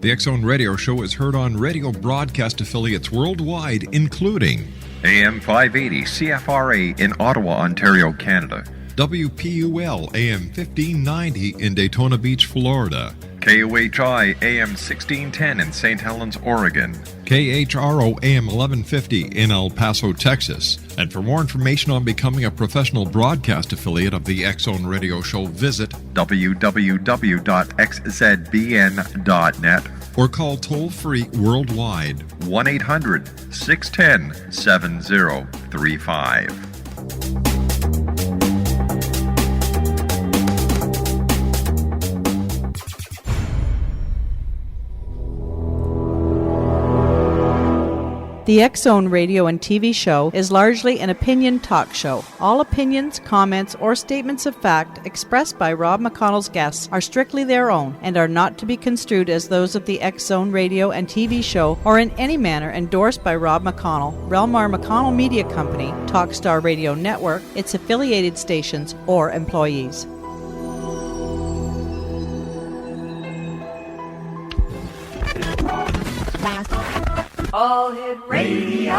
The X Zone Radio Show is heard on radio broadcast affiliates worldwide, including AM 580 CFRA in Ottawa, Ontario, Canada. WPUL AM 1590 in Daytona Beach, Florida. KOHI AM 1610 in St. Helens, Oregon. KHRO AM 1150 in El Paso, Texas. And for more information on becoming a professional broadcast affiliate of the X Zone Radio Show, visit www.xzbn.net or call toll-free worldwide 1-800-610-7035. The X Zone radio and TV show is largely an opinion talk show. All opinions, comments, or statements of fact expressed by Rob McConnell's guests are strictly their own and are not to be construed as those of the X Zone radio and TV show or in any manner endorsed by Rob McConnell, Relmar McConnell Media Company, Talkstar Radio Network, its affiliated stations, or employees. All Hit Radio.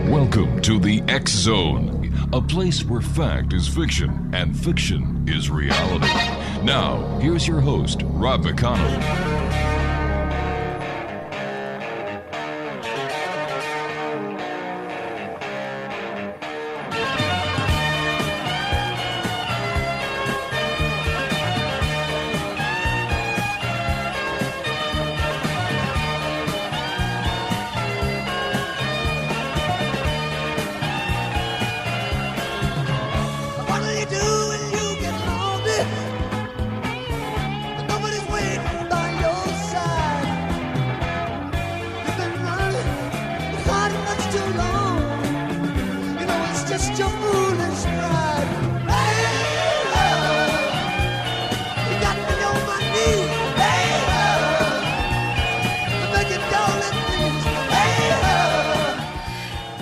Welcome to the X Zone, a place where fact is fiction and fiction is reality. Now, here's your host, Rob McConnell.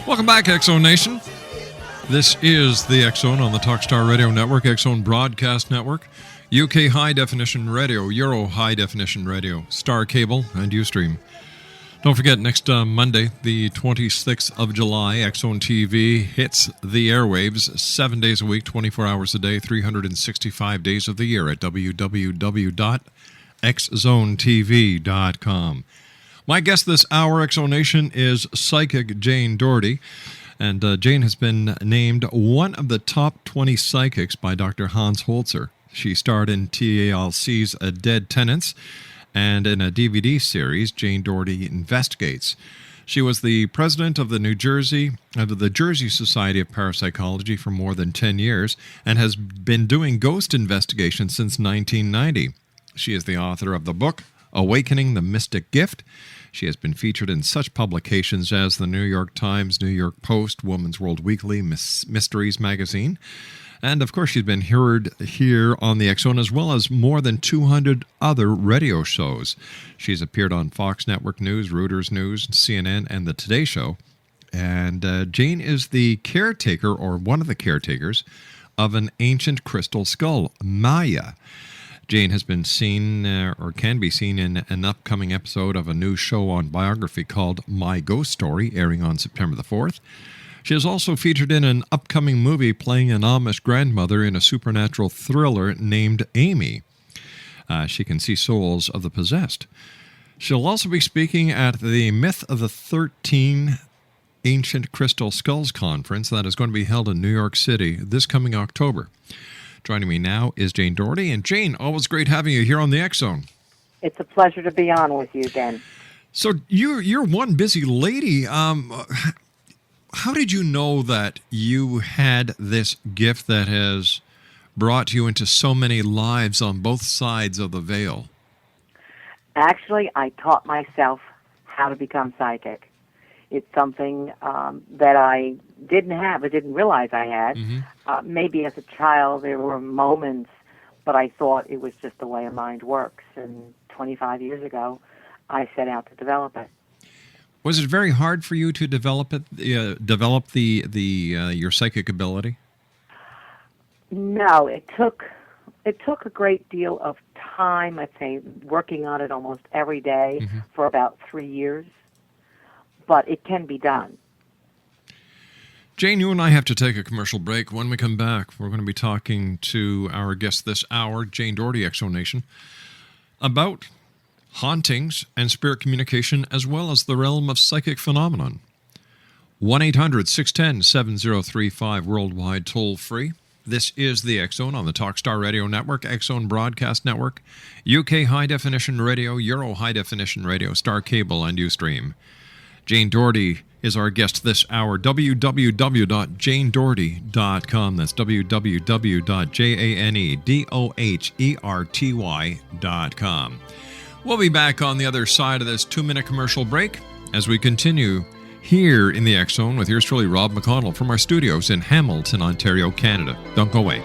Welcome back, X Zone Nation. This is the X Zone on the Talkstar Radio Network, X Zone Broadcast Network, UK High Definition Radio, Euro High Definition Radio, Star Cable, and Ustream. Don't forget, next Monday, the 26th of July, X Zone TV hits the airwaves 7 days a week, 24 hours a day, 365 days of the year at www.xzonetv.com. My guest this hour, X Zone Nation, is psychic Jane Doherty. And Jane has been named one of the top 20 psychics by Dr. Hans Holzer. She starred in TALC's Dead Tenants and in a DVD series, Jane Doherty Investigates. She was the president of the Jersey Society of Parapsychology for more than 10 years and has been doing ghost investigations since 1990. She is the author of the book, Awakening the Mystic Gift. She has been featured in such publications as the New York Times, New York Post, Woman's World Weekly, Mysteries Magazine. And, of course, she's been heard here on the X Zone as well as more than 200 other radio shows. She's appeared on Fox Network News, Reuters News, CNN, and The Today Show. And Jane is the caretaker, or one of the caretakers, of an ancient crystal skull, Maya. Jane has been seen, or can be seen, in an upcoming episode of a new show on biography called My Ghost Story, airing on September the 4th. She is also featured in an upcoming movie playing an Amish grandmother in a supernatural thriller named Amy. She can see souls of the possessed. She'll also be speaking at the Myth of the 13 Ancient Crystal Skulls Conference that is going to be held in New York City this coming October. Joining me now is Jane Doherty. And Jane, always great having you here on the X Zone. It's a pleasure to be on with you again. So you're one busy lady. How did you know that you had this gift that has brought you into so many lives on both sides of the veil? Actually, I taught myself how to become psychic. It's something that I didn't have, I didn't realize I had. Mm-hmm. Maybe as a child there were moments, but I thought it was just the way a mind works. And 25 years ago, I set out to develop it. Was it very hard for you to develop your psychic ability? No, it took a great deal of time. I'd say working on it almost every day for about 3 years, but it can be done. Jane, you and I have to take a commercial break. When we come back, we're going to be talking to our guest this hour, Jane Doherty, Exonation, about hauntings and spirit communication, as well as the realm of psychic phenomenon. 1-800-610-7035, worldwide toll-free. This is the X-Zone on the Talkstar Radio Network, X-Zone Broadcast Network, UK High Definition Radio, Euro High Definition Radio, Star Cable, and Ustream. Jane Doherty is our guest this hour. www.janedoherty.com. That's www.janedoherty.com. We'll be back on the other side of this 2-minute commercial break as we continue here in the X-Zone with yours truly, Rob McConnell, from our studios in Hamilton, Ontario, Canada. Don't go away.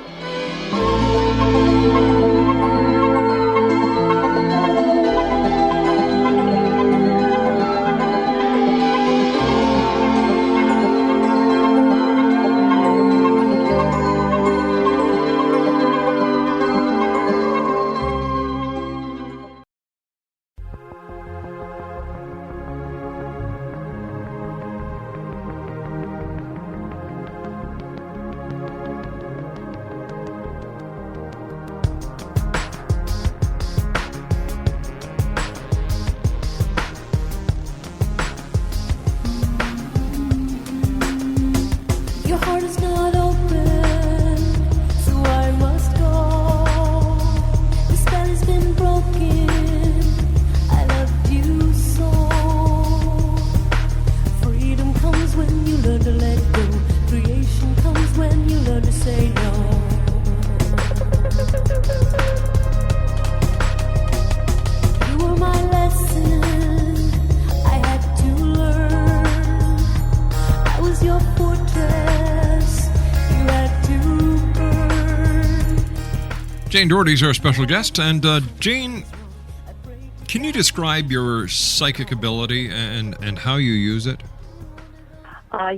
Jane Doherty is our special guest. And Jane, can you describe your psychic ability and how you use it?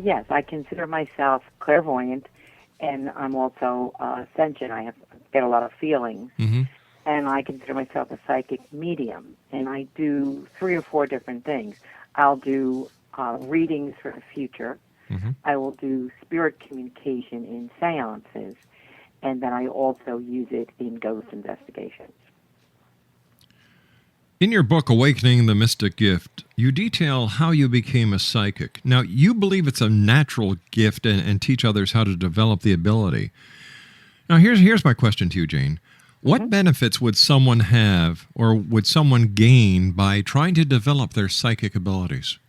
Yes, I consider myself clairvoyant, and I'm also sentient. I get a lot of feelings, and I consider myself a psychic medium, and I do 3 or 4 different things. I'll do readings for the future. I will do spirit communication in seances, and then I also use it in ghost investigations. In your book, Awakening the Mystic Gift, you detail how you became a psychic. Now, you believe it's a natural gift and teach others how to develop the ability. Now, here's my question to you, Jane. What benefits would someone have or would someone gain by trying to develop their psychic abilities?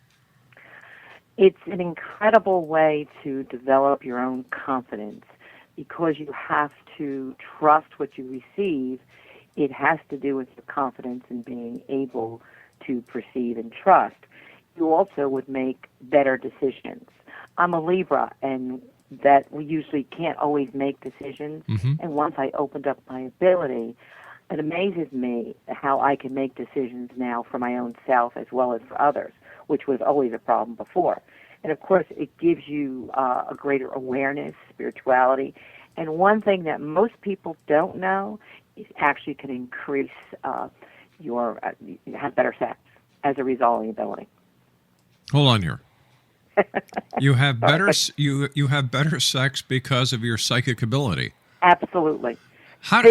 It's an incredible way to develop your own confidence because you have to trust what you receive. It has to do with your confidence in being able to perceive and trust. You also would make better decisions. I'm a Libra, and that we usually can't always make decisions. And once I opened up my ability, it amazes me how I can make decisions now for my own self as well as for others, which was always a problem before. And of course, it gives you a greater awareness, spirituality. And one thing that most people don't know is actually can increase your have better sex as a result of the ability. Hold on here. You have better you have better sex because of your psychic ability. Absolutely. How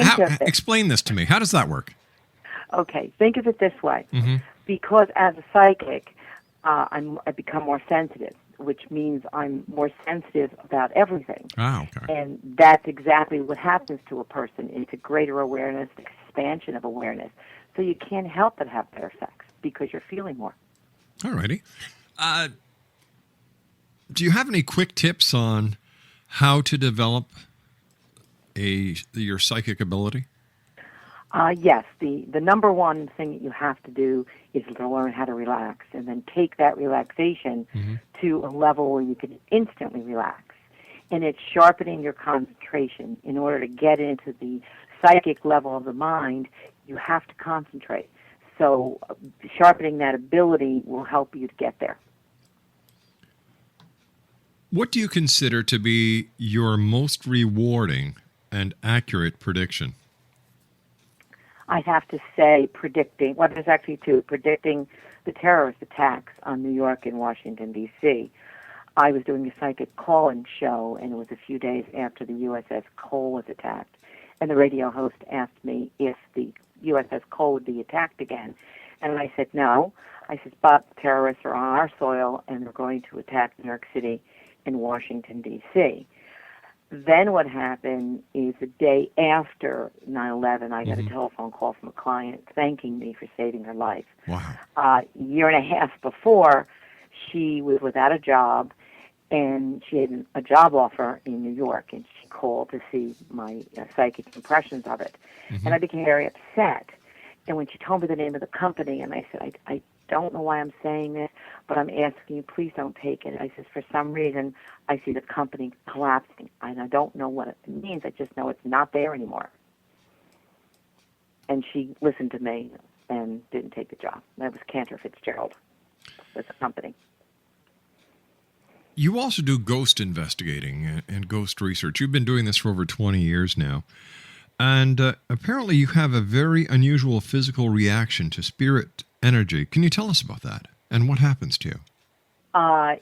explain this to me? How does that work? Okay, think of it this way. Because as a psychic, I become more sensitive, which means I'm more sensitive about everything. Oh, okay. And that's exactly what happens to a person. It's a greater awareness, expansion of awareness. So you can't help but have better sex because you're feeling more. All righty. Do you have any quick tips on how to develop your psychic ability? Yes. The number one thing that you have to do is to learn how to relax, and then take that relaxation to a level where you can instantly relax. And it's sharpening your concentration. In order to get into the psychic level of the mind, you have to concentrate. So sharpening that ability will help you to get there. What do you consider to be your most rewarding and accurate prediction? I'd have to say predicting, well, there's actually two, predicting the terrorist attacks on New York and Washington, D.C. I was doing a psychic call-in show, and it was a few days after the USS Cole was attacked. And the radio host asked me if the USS Cole would be attacked again. And I said no. I said, but terrorists are on our soil, and they're going to attack New York City and Washington, D.C. Then what happened is the day after 9/11, I got a telephone call from a client thanking me for saving her life. Wow. A year and a half before, she was without a job, and she had a job offer in New York, and she called to see my psychic impressions of it. And I became very upset. And when she told me the name of the company, and I said, I don't know why I'm saying this, but I'm asking you, please don't take it. I said, for some reason, I see the company collapsing, and I don't know what it means. I just know it's not there anymore. And she listened to me and didn't take the job. That was Cantor Fitzgerald. That's a company. You also do ghost investigating and ghost research. You've been doing this for over 20 years now. And apparently you have a very unusual physical reaction to spirit energy. Can you tell us about that? And what happens to you?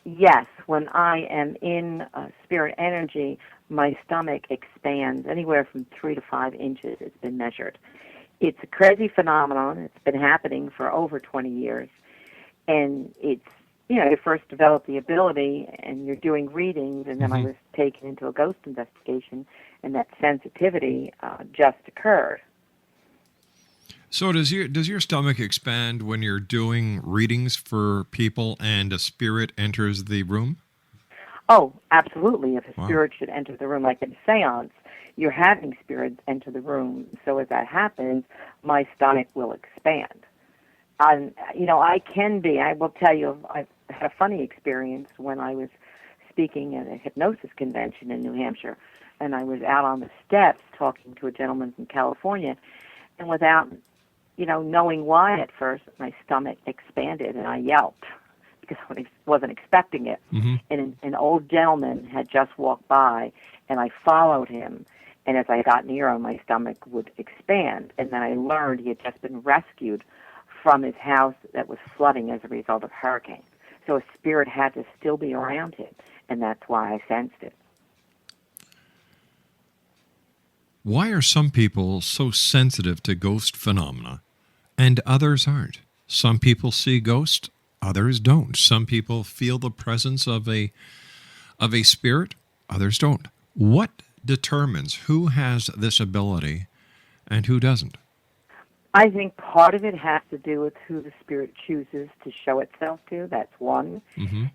Yes. When I am in spirit energy, my stomach expands anywhere from 3 to 5 inches. It's been measured. It's a crazy phenomenon. It's been happening for over 20 years. And it's, you first develop the ability and you're doing readings, and then I was taken into a ghost investigation, and that sensitivity just occurred. So does your stomach expand when you're doing readings for people and a spirit enters the room? Oh, absolutely. If a spirit should enter the room, like in a seance, you're having spirits enter the room. So as that happens, my stomach will expand. I will tell you, I've had a funny experience when I was speaking at a hypnosis convention in New Hampshire, and I was out on the steps talking to a gentleman from California, and without, knowing why at first, my stomach expanded, and I yelped because I wasn't expecting it. And an old gentleman had just walked by, and I followed him, and as I got near him, my stomach would expand, and then I learned he had just been rescued from his house that was flooding as a result of hurricane. So a spirit had to still be around him, and that's why I sensed it. Why are some people so sensitive to ghost phenomena and others aren't? Some people see ghosts, others don't. Some people feel the presence of a spirit, others don't. What determines who has this ability and who doesn't? I think part of it has to do with who the spirit chooses to show itself to. That's one.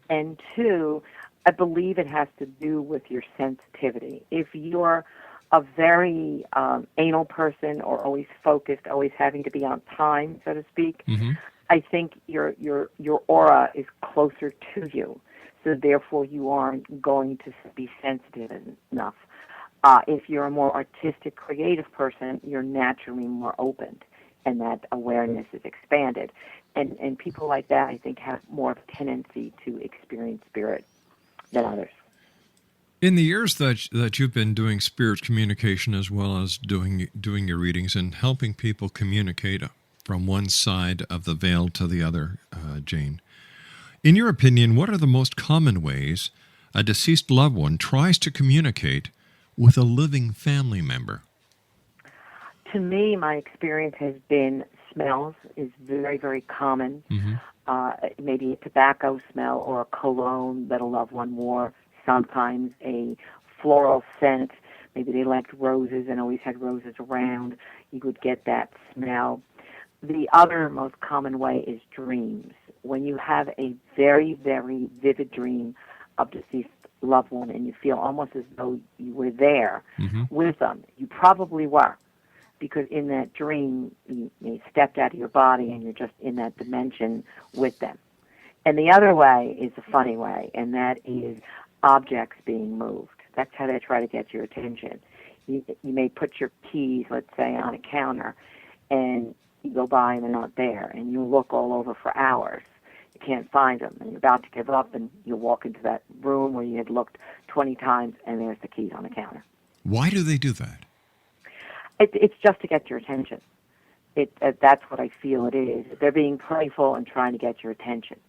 And two, I believe it has to do with your sensitivity. If you're a very anal person or always focused, always having to be on time, so to speak, I think your aura is closer to you. So therefore you aren't going to be sensitive enough. If you're a more artistic, creative person, you're naturally more open, and that awareness is expanded. And people like that, I think, have more of a tendency to experience spirit than others. In the years that you've been doing spirit communication as well as doing your readings and helping people communicate from one side of the veil to the other, Jane, in your opinion, what are the most common ways a deceased loved one tries to communicate with a living family member? To me, my experience has been smells is very, very common. Maybe a tobacco smell or a cologne that a loved one wore. Sometimes a floral scent. Maybe they liked roses and always had roses around. You would get that smell. The other most common way is dreams. When you have a very, very vivid dream of deceased loved one and you feel almost as though you were there with them, you probably were. Because in that dream, you stepped out of your body and you're just in that dimension with them. And the other way is a funny way, and that is objects being moved. That's how they try to get your attention. You may put your keys, let's say, on a counter, and you go by and they're not there, and you look all over for hours. You can't find them, and you're about to give up, and you walk into that room where you had looked 20 times, and there's the keys on the counter. Why do they do that? It's just to get your attention. That's what I feel it is. They're being playful and trying to get your attention,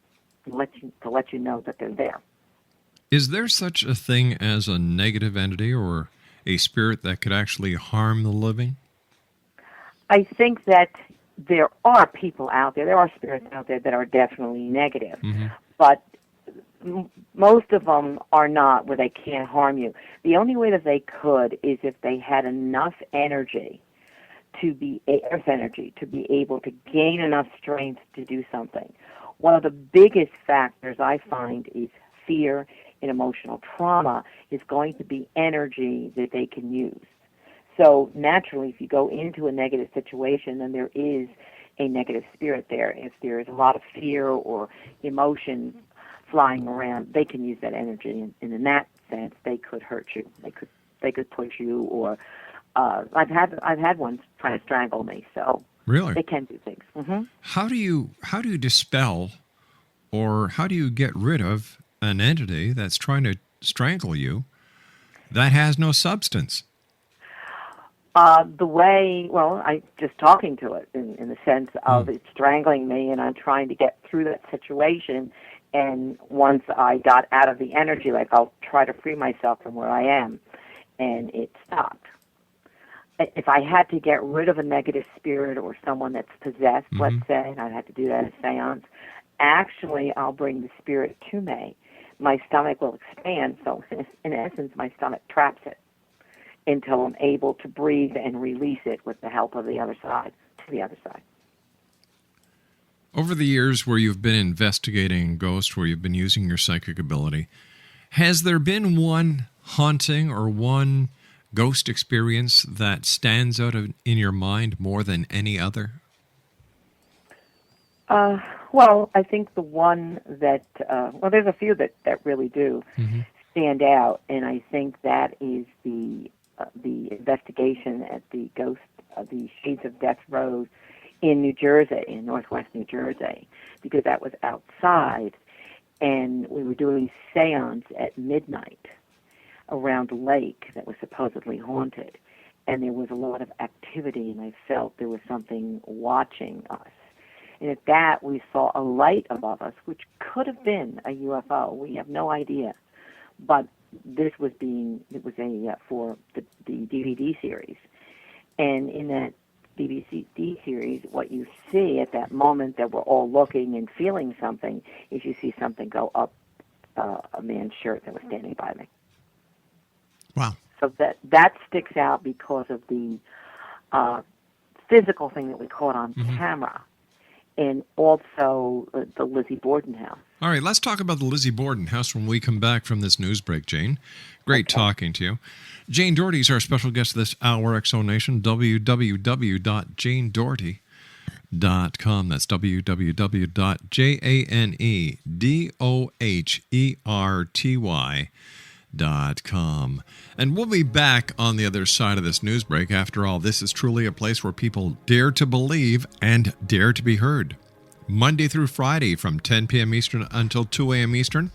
to let you know that they're there. Is there such a thing as a negative entity or a spirit that could actually harm the living? I think that there are people out there are spirits out there that are definitely negative, but most of them are not where they can't harm you. The only way that they could is if they had enough energy earth energy, to be able to gain enough strength to do something. One of the biggest factors I find is fear and emotional trauma is going to be energy that they can use. So naturally, if you go into a negative situation, then there is a negative spirit there. If there is a lot of fear or emotion flying around, they can use that energy, and in that sense, they could hurt you. They could push you, or I've had ones try to strangle me. So really, they can do things. How do you dispel, or how do you get rid of an entity that's trying to strangle you that has no substance? I just talking to it in the sense of it's strangling me, and I'm trying to get through that situation. And once I got out of the energy, like I'll try to free myself from where I am, and it stopped. If I had to get rid of a negative spirit or someone that's possessed, let's say, and I'd have to do that at a seance, actually I'll bring the spirit to me. My stomach will expand, so in essence my stomach traps it until I'm able to breathe and release it with the help of the other side, to the other side. Over the years where you've been investigating ghosts, where you've been using your psychic ability, has there been one haunting or one ghost experience that stands out in your mind more than any other? Well, I think the one that, there's a few that really do stand out, and I think that is the investigation at the ghost of the Shades of Death Road in New Jersey, in northwest New Jersey, because that was outside, and we were doing seance at midnight around a lake that was supposedly haunted, and there was a lot of activity, and I felt there was something watching us. And at that, we saw a light above us, which could have been a UFO. We have no idea, but it was for the DVD series, and in that DVD series, what you see at that moment that we're all looking and feeling something is you see something go up a man's shirt that was standing by me. Wow. So that sticks out because of the physical thing that we caught on camera, and also the Lizzie Borden house. All right, let's talk about the Lizzie Borden house when we come back from this news break, Jane. Great talking to you. Jane Doherty is our special guest this hour, Exonation, www.janedoherty.com. That's www.janedoherty.com. And we'll be back on the other side of this news break. After all, this is truly a place where people dare to believe and dare to be heard. Monday through Friday from 10 p.m. Eastern until 2 a.m. Eastern.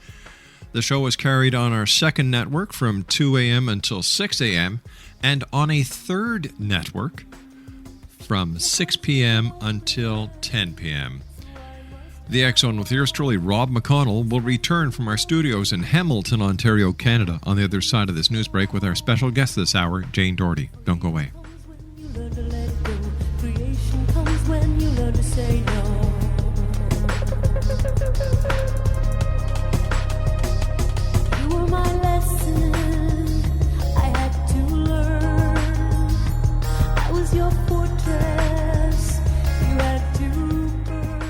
The show is carried on our second network from 2 a.m. until 6 a.m. and on a third network from 6 p.m. until 10 p.m. The X-Zone with yours truly, Rob McConnell, will return from our studios in Hamilton, Ontario, Canada on the other side of this news break with our special guest this hour, Jane Doherty. Don't go away. Creation comes when you learn to say no. You were my lesson I had to learn. I was your fortress you had to burn.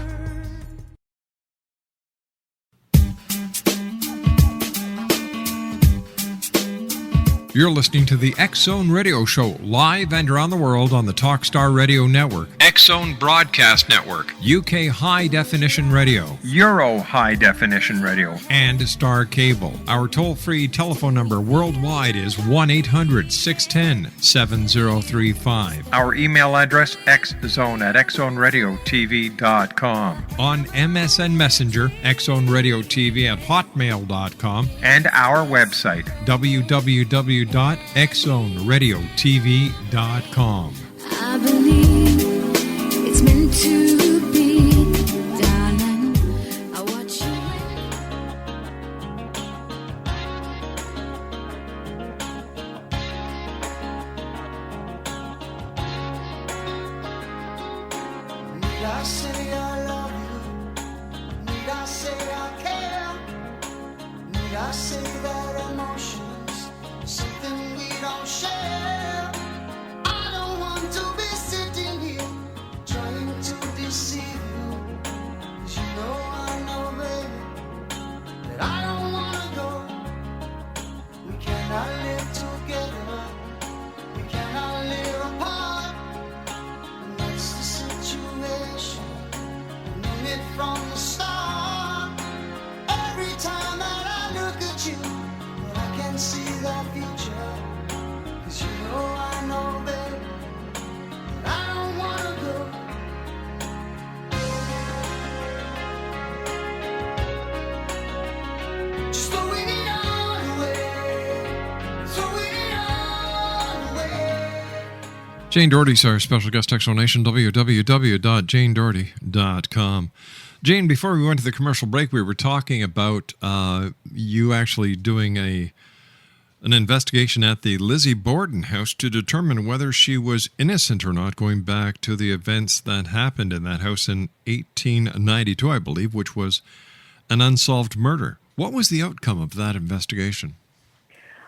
You're listening to the X Zone Radio Show, live and around the world on the Talkstar Radio Network, X Zone Broadcast Network, UK High Definition Radio, Euro High Definition Radio, and Star Cable. Our toll-free telephone number worldwide is 1-800-610-7035. Our email address, xzone@xzoneradiotv.com. On MSN Messenger, xzoneradiotv@hotmail.com. And our website, www.xzoneradiotv.com. I believe it's meant to be, darling. I watch you. Need I say I love you? Need I say I care? Need I say that emotions something we don't share? I don't want to be sitting here trying to deceive you. 'Cause you know, baby, that I don't wanna go. We cannot live together. We cannot live apart. And that's the situation. Known it from the start. Every time that I look at you, well, I can see the future. 'Cause you know, baby, that I don't wanna go. Just throwing it all away. Throwing it all away. Jane Doherty's our special guest explanation, www.janedoherty.com. Jane, before we went to the commercial break, we were talking about you actually doing an investigation at the Lizzie Borden house to determine whether she was innocent or not, going back to the events that happened in that house in 1892, I believe, which was an unsolved murder. What was the outcome of that investigation?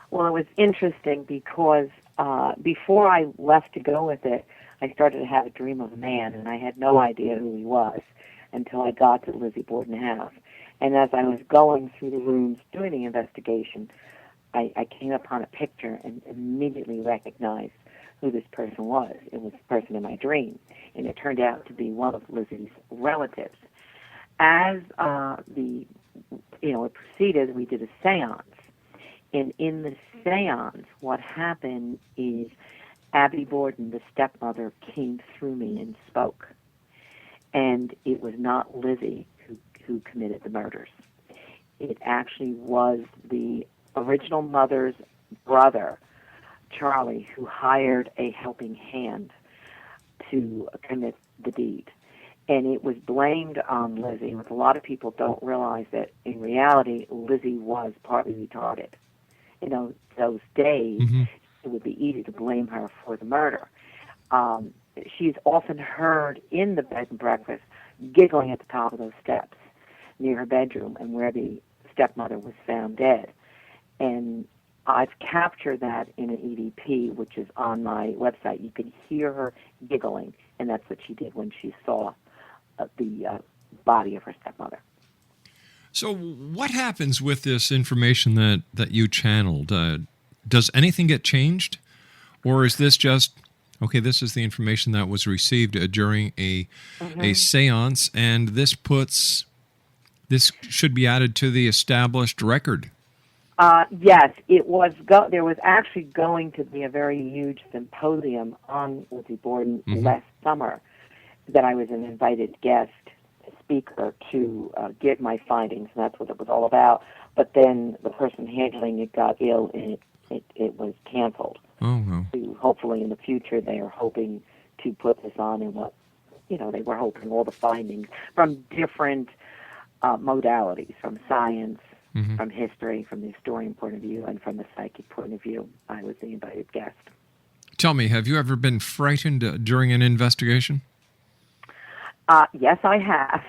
Well, it was interesting because before I left to go with it, I started to have a dream of a man, and I had no idea who he was until I got to Lizzie Borden house. And as I was going through the rooms doing the investigation, I came upon a picture and immediately recognized who this person was. It was the person in my dream, and it turned out to be one of Lizzie's relatives. As it proceeded, we did a seance. And in the seance, what happened is Abby Borden, the stepmother, came through me and spoke. And it was not Lizzie who committed the murders. It actually was the original mother's brother, Charlie, who hired a helping hand to commit the deed. And it was blamed on Lizzie. What a lot of people don't realize that in reality, Lizzie was partly retarded. You know, those days, it would be easy to blame her for the murder. She's often heard in the bed and breakfast giggling at the top of those steps near her bedroom and where the stepmother was found dead. And I've captured that in an EVP, which is on my website. You can hear her giggling, and that's what she did when she saw the body of her stepmother. So what happens with this information that you channeled? Does anything get changed? Or is this just, okay, this is the information that was received during a seance, and this should be added to the established record? Yes, it was. There was actually going to be a very huge symposium on Lizzie Borden last summer that I was an invited guest speaker to give my findings, and that's what it was all about. But then the person handling it got ill, and it was canceled. Oh, no. So hopefully in the future they are hoping to put this on in what, they were hoping all the findings from different modalities, from science, from history, from the historian point of view, and from the psychic point of view. I was the invited guest. Tell me, have you ever been frightened during an investigation? Yes, I have.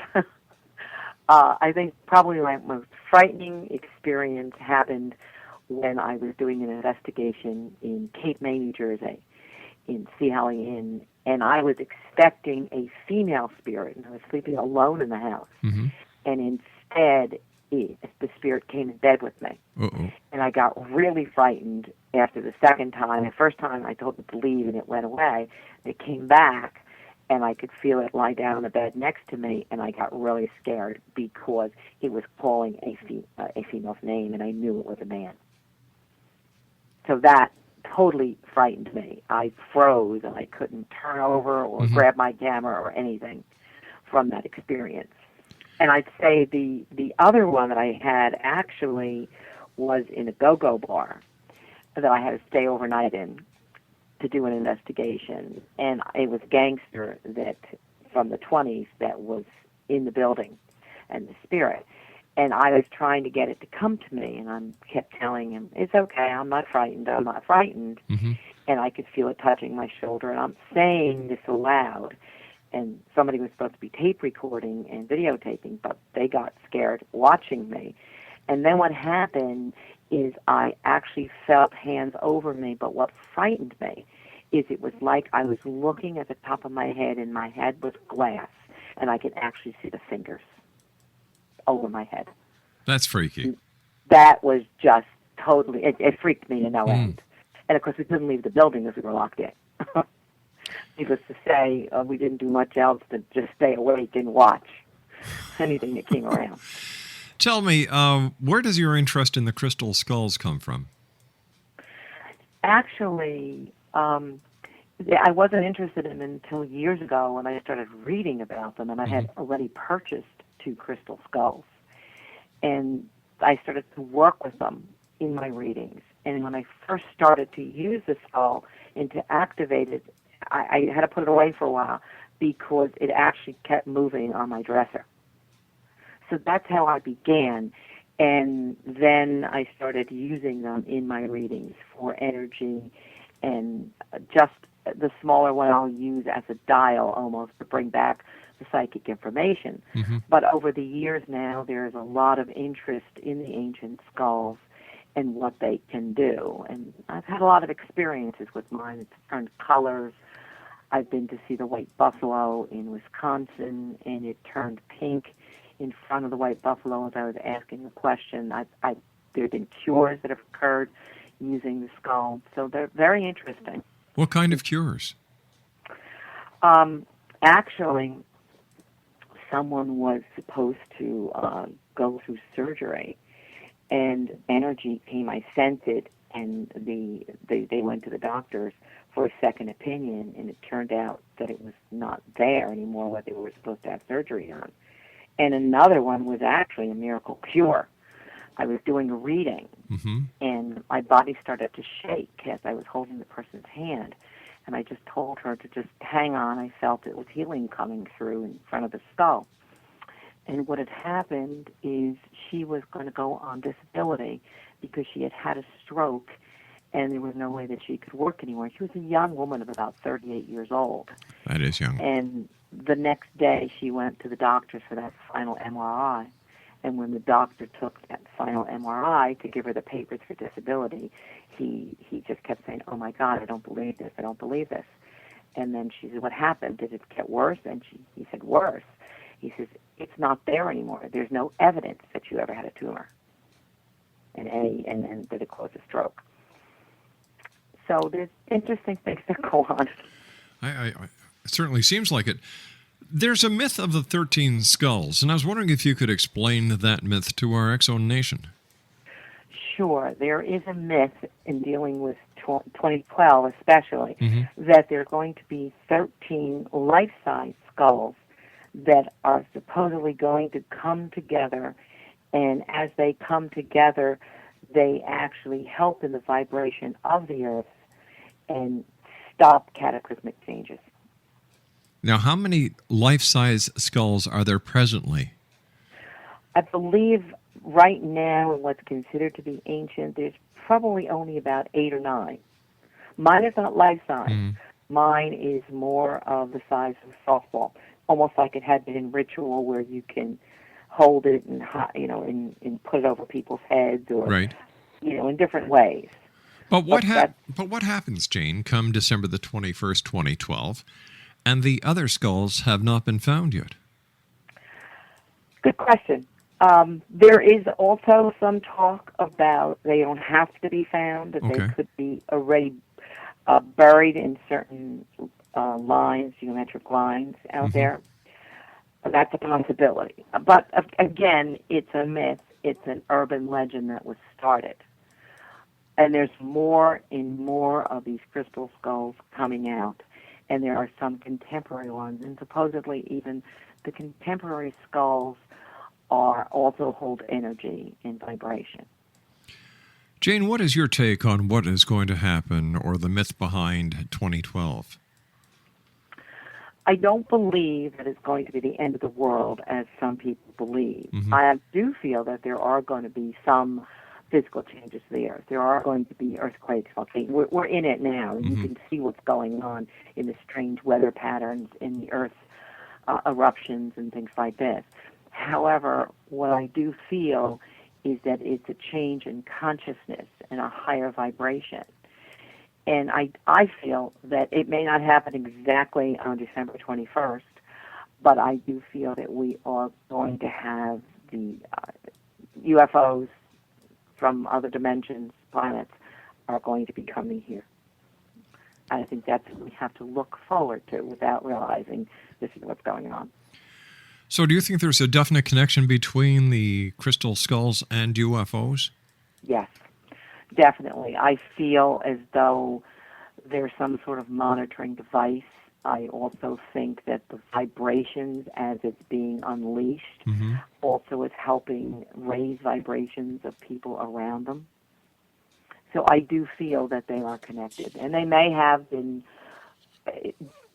I think probably my most frightening experience happened when I was doing an investigation in Cape May, New Jersey, in Sea Holly Inn, and I was expecting a female spirit, and I was sleeping alone in the house. And instead, the spirit came in bed with me. Uh-oh. And I got really frightened after the second time. The first time I told it to leave and it went away. It came back and I could feel it lie down on the bed next to me, and I got really scared because it was calling a female's name, and I knew it was a man. So that totally frightened me. I froze and I couldn't turn over or grab my camera or anything from that experience. And I'd say the other one that I had actually was in a go-go bar that I had to stay overnight in to do an investigation. And it was a gangster that from the 20s that was in the building and the spirit. And I was trying to get it to come to me, and I kept telling him, it's okay, I'm not frightened, I'm not frightened. And I could feel it touching my shoulder, and I'm saying this aloud. And somebody was supposed to be tape recording and videotaping, but they got scared watching me. And then what happened is I actually felt hands over me, but what frightened me is it was like I was looking at the top of my head, and my head was glass, and I could actually see the fingers over my head. That's freaky. That was just totally, it freaked me to no end. And, of course, we couldn't leave the building because we were locked in. Needless to say, we didn't do much else than just stay awake and watch anything that came around. Tell me, where does your interest in the crystal skulls come from? Actually, I wasn't interested in them until years ago when I started reading about them, and I had already purchased 2 crystal skulls. And I started to work with them in my readings. And when I first started to use the skull and to activate it, I had to put it away for a while because it actually kept moving on my dresser. So that's how I began. And then I started using them in my readings for energy, and just the smaller one I'll use as a dial almost to bring back the psychic information. But over the years now, there's a lot of interest in the ancient skulls and what they can do. And I've had a lot of experiences with mine. It's turned colors. I've been to see the white buffalo in Wisconsin, and it turned pink in front of the white buffalo as I was asking a question. There have been cures that have occurred using the skull, so they're very interesting. What kind of cures? Actually, someone was supposed to go through surgery, and energy came. I sensed it, and they went to the doctors for a second opinion, and it turned out that it was not there anymore what they were supposed to have surgery on. And another one was actually a miracle cure. I was doing a reading, and my body started to shake as I was holding the person's hand. And I just told her to just hang on. I felt it was healing coming through in front of the skull. And what had happened is she was going to go on disability because she had had a stroke, and there was no way that she could work anymore. She was a young woman of about 38 years old. That is young. And the next day she went to the doctor for that final MRI. And when the doctor took that final MRI to give her the papers for disability, he just kept saying, "Oh my God, I don't believe this, I don't believe this." And then she said, "What happened? Did it get worse?" And he said, "Worse." He says, "It's not there anymore. There's no evidence that you ever had a tumor and that it caused a stroke." So there's interesting things that go on. It certainly seems like it. There's a myth of the 13 skulls, and I was wondering if you could explain that myth to our X-Zone Nation. Sure. There is a myth in dealing with 2012 especially, that there are going to be 13 life-size skulls that are supposedly going to come together, and as they come together, they actually help in the vibration of the earth and stop cataclysmic changes. Now, how many life-size skulls are there presently? I believe right now, in what's considered to be ancient, there's probably only about 8 or 9. Mine is not life-size. Mine is more of the size of a softball, almost like it had been in ritual where you can hold it and put it over people's heads, or in different ways. But what happens, Jane, come December the 21st, 2012, and the other skulls have not been found yet? Good question. There is also some talk about they don't have to be found, that Okay. they could be already buried in certain lines, geometric lines out there. That's a possibility. But again, it's a myth. It's an urban legend that was started. And there's more and more of these crystal skulls coming out. And there are some contemporary ones. And supposedly even the contemporary skulls are also hold energy and vibration. Jane, what is your take on what is going to happen or the myth behind 2012? I don't believe that it's going to be the end of the world as some people believe. I do feel that there are going to be some physical changes to the earth. There are going to be earthquakes, volcanoes. We're in it now, and you can see what's going on in the strange weather patterns in the earth's eruptions and things like this. However, what I do feel is that it's a change in consciousness and a higher vibration. And I feel that it may not happen exactly on December 21st, but I do feel that we are going to have the UFOs from other dimensions, planets, are going to be coming here. I think that's what we have to look forward to without realizing this is what's going on. So do you think there's a definite connection between the crystal skulls and UFOs? Yes, definitely. I feel as though there's some sort of monitoring device. I also think that the vibrations as it's being unleashed also is helping raise vibrations of people around them. So I do feel that they are connected. And they may have been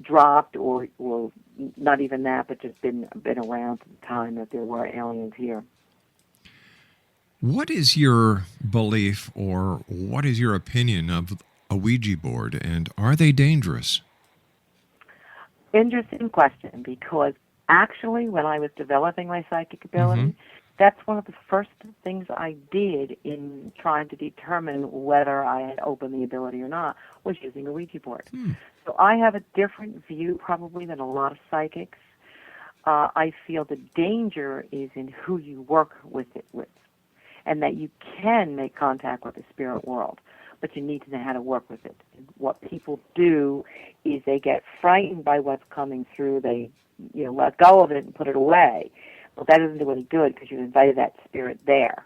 dropped or not even that, but just been around at the time that there were aliens here. What is your belief or what is your opinion of a Ouija board, and are they dangerous? Interesting question, because actually when I was developing my psychic ability, that's one of the first things I did in trying to determine whether I had opened the ability or not, was using a Ouija board. So I have a different view probably than a lot of psychics. I feel the danger is in who you work with it with, and that you can make contact with the spirit world, but you need to know how to work with it. And what people do is they get frightened by what's coming through. They let go of it and put it away. Well, that doesn't do any good because you invited that spirit there.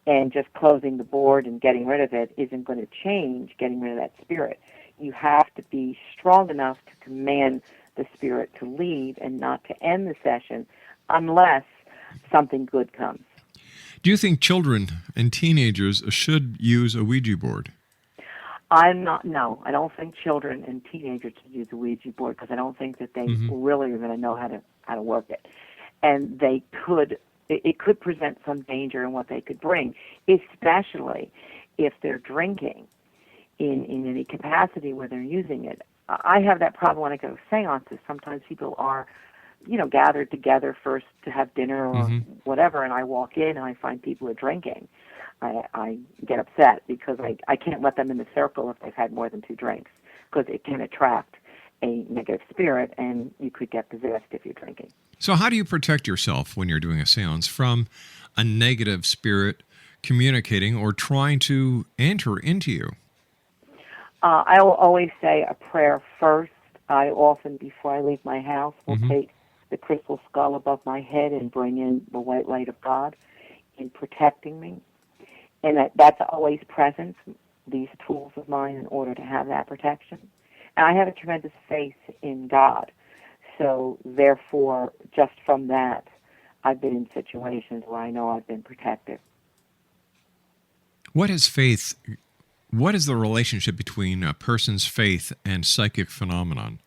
And just closing the board and getting rid of it isn't going to change getting rid of that spirit. You have to be strong enough to command the spirit to leave and not to end the session unless something good comes. Do you think children and teenagers should use a Ouija board? No, I don't think children and teenagers should use a Ouija board because I don't think that they really are going to know how to work it. And it could present some danger in what they could bring, especially if they're drinking in any capacity where they're using it. I have that problem when I go to seances. Sometimes people are, gathered together first to have dinner or whatever, and I walk in and I find people are drinking. I get upset because I can't let them in the circle if they've had more than 2 drinks, because it can attract a negative spirit, and you could get possessed if you're drinking. So how do you protect yourself when you're doing a seance from a negative spirit communicating or trying to enter into you? I will always say a prayer first. I often, before I leave my house, will take the crystal skull above my head and bring in the white light of God in protecting me. And that's always present, these tools of mine, in order to have that protection. And I have a tremendous faith in God. So, therefore, just from that, I've been in situations where I know I've been protected. What is faith? What is the relationship between a person's faith and psychic phenomenon?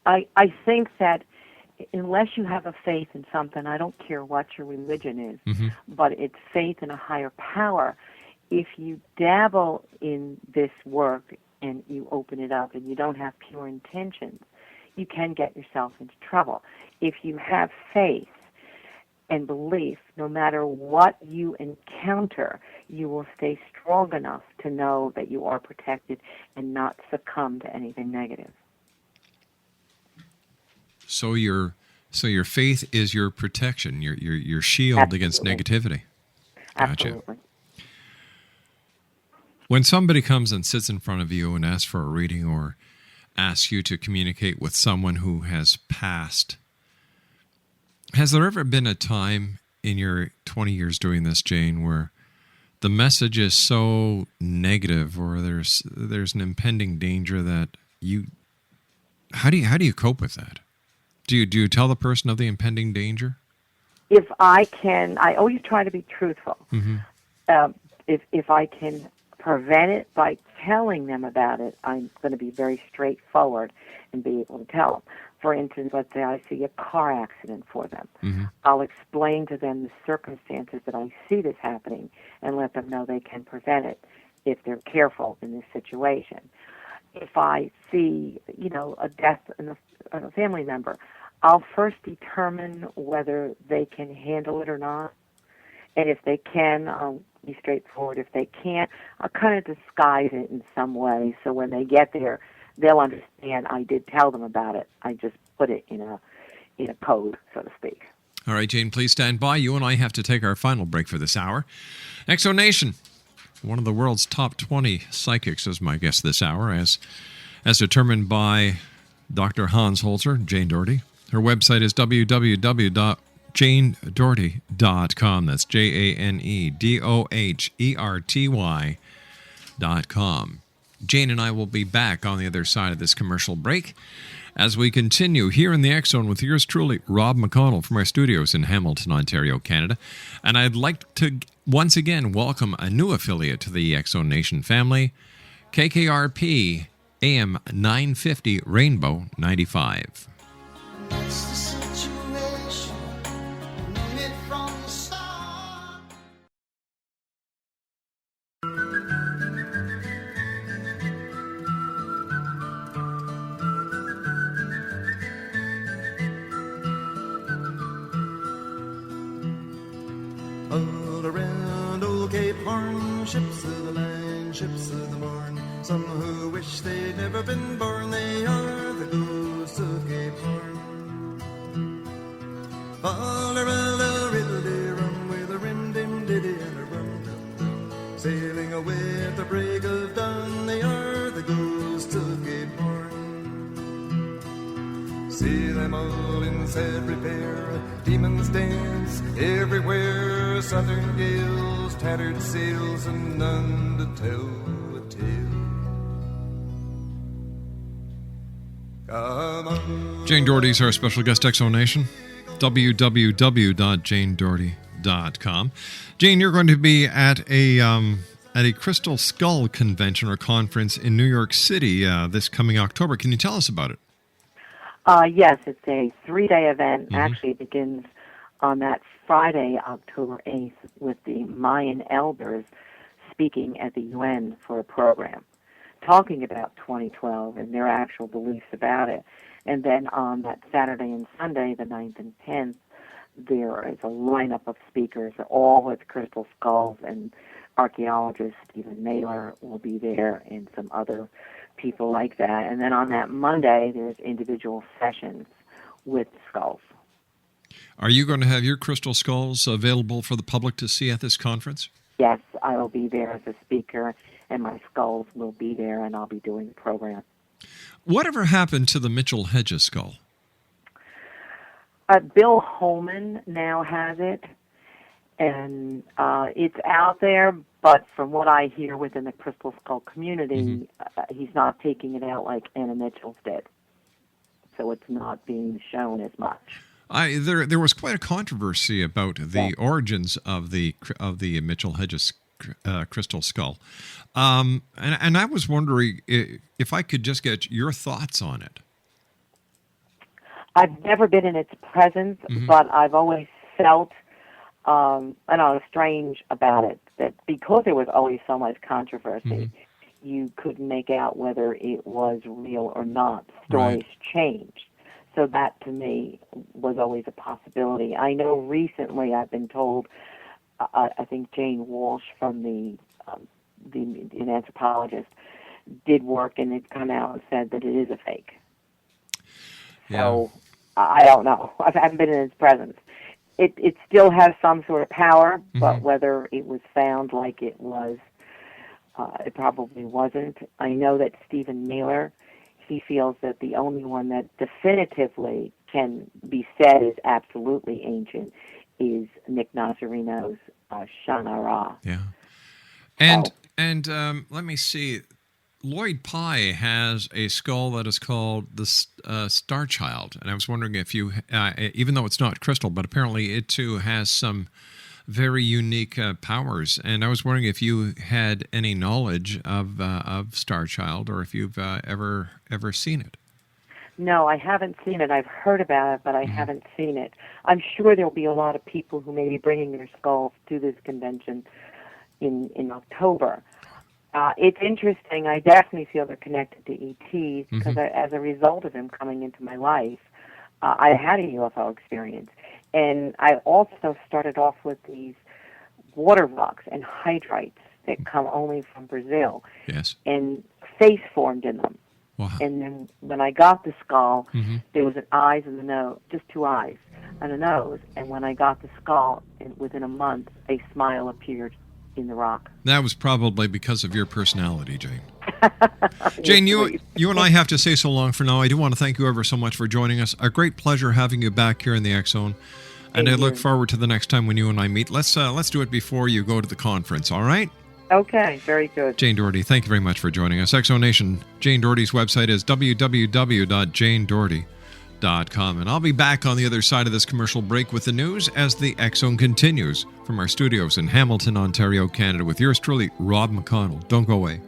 I think that unless you have a faith in something, I don't care what your religion is, but it's faith in a higher power. If you dabble in this work and you open it up and you don't have pure intentions, you can get yourself into trouble. If you have faith and belief, no matter what you encounter, you will stay strong enough to know that you are protected and not succumb to anything negative. So your So your faith is your protection, your shield against negativity. Gotcha. Absolutely. When somebody comes and sits in front of you and asks for a reading or asks you to communicate with someone who has passed, has there ever been a time in your 20 years doing this, Jane, where the message is so negative, or there's an impending danger that how do you cope with that? Do you tell the person of the impending danger? If I can, I always try to be truthful. Mm-hmm. If I can prevent it by telling them about it, I'm going to be very straightforward and be able to tell them. For instance, let's say I see a car accident for them. Mm-hmm. I'll explain to them the circumstances that I see this happening and let them know they can prevent it if they're careful in this situation. If I see, a death in a family member, I'll first determine whether they can handle it or not. And if they can, I'll be straightforward. If they can't, I'll kind of disguise it in some way so when they get there, they'll understand I did tell them about it. I just put it in a code, so to speak. All right, Jane, please stand by. You and I have to take our final break for this hour. Exonation, one of the world's top 20 psychics, is my guest this hour, as determined by Dr. Hans Holzer, Jane Doherty. Her website is www.janedoherty.com. That's JaneDoherty.com. Jane and I will be back on the other side of this commercial break as we continue here in the X Zone with yours truly, Rob McConnell, from our studios in Hamilton, Ontario, Canada. And I'd like to once again welcome a new affiliate to the X Zone Nation family, KKRP AM 950 Rainbow 95. That's the situation. Knew it from the start. All around old Cape Horn, ships of the line, ships of the morn. Some who wish they'd never been born, they are the ghosts of Cape Horn. Rum with a rim dim diddy and a rum dum dum. Sailing away at the break of dawn, they are the ghosts of Cape Horn. See them all in sad repair, demons dance everywhere, southern gales, tattered sails, and none to tell a tale. Come on. Jane Doherty's our special guest, Exonation. www.janedoherty.com. Jane, you're going to be at a Crystal Skull convention or conference in New York City this coming October. Can you tell us about it? Yes, it's a 3-day event. Mm-hmm. Actually, it begins on that Friday, October 8th, with the Mayan elders speaking at the UN for a program, talking about 2012 and their actual beliefs about it. And then on that Saturday and Sunday, the 9th and 10th, there is a lineup of speakers, all with crystal skulls, and archaeologist Stephen Mailer will be there, and some other people like that. And then on that Monday, there's individual sessions with skulls. Are you going to have your crystal skulls available for the public to see at this conference? Yes, I will be there as a speaker, and my skulls will be there, and I'll be doing the program. Whatever happened to the Mitchell Hedges skull? Bill Holman now has it, and it's out there, but from what I hear within the crystal skull community, he's not taking it out like Anna Mitchell's did. So it's not being shown as much. There was quite a controversy about the origins of the Mitchell Hedges crystal skull. And I was wondering if I could just get your thoughts on it. I've never been in its presence, but I've always felt, strange about it, that because there was always so much controversy, you couldn't make out whether it was real or not. Stories changed. So that, to me, was always a possibility. I know recently I've been told, I think Jane Walsh from an anthropologist did work, and it come out and said that it is a fake. Yeah. I don't know. I haven't been in its presence. It still has some sort of power, but whether it was found like it was, it probably wasn't. I know that Stephen Mailer, he feels that the only one that definitively can be said is absolutely ancient is Nick Nazarino's Shana Ra. Yeah. And let me see. Lloyd Pye has a skull that is called the Star Child, and I was wondering if you, even though it's not crystal, but apparently it too has some very unique powers. And I was wondering if you had any knowledge of Star Child, or if you've ever seen it. No, I haven't seen it. I've heard about it, but I haven't seen it. I'm sure there'll be a lot of people who may be bringing their skulls to this convention in October. It's interesting. I definitely feel they're connected to ETs because as a result of him coming into my life, I had a UFO experience. And I also started off with these water rocks and hydrites that come only from Brazil. Yes. And face formed in them. Wow. And then when I got the skull, there was an eyes and a nose, just two eyes and a nose. And when I got the skull, within a month, a smile appeared in the rock. That was probably because of your personality, Jane. Jane, you and I have to say so long for now. I do want to thank you ever so much for joining us. A great pleasure having you back here in the X Zone. And I look forward to the next time when you and I meet. Let's do it before you go to the conference, all right? Okay, very good. Jane Doherty, thank you very much for joining us. X Zone Nation, Jane Doherty's website is www.janedoherty.com. And I'll be back on the other side of this commercial break with the news as the X Zone continues from our studios in Hamilton, Ontario, Canada, with yours truly, Rob McConnell. Don't go away.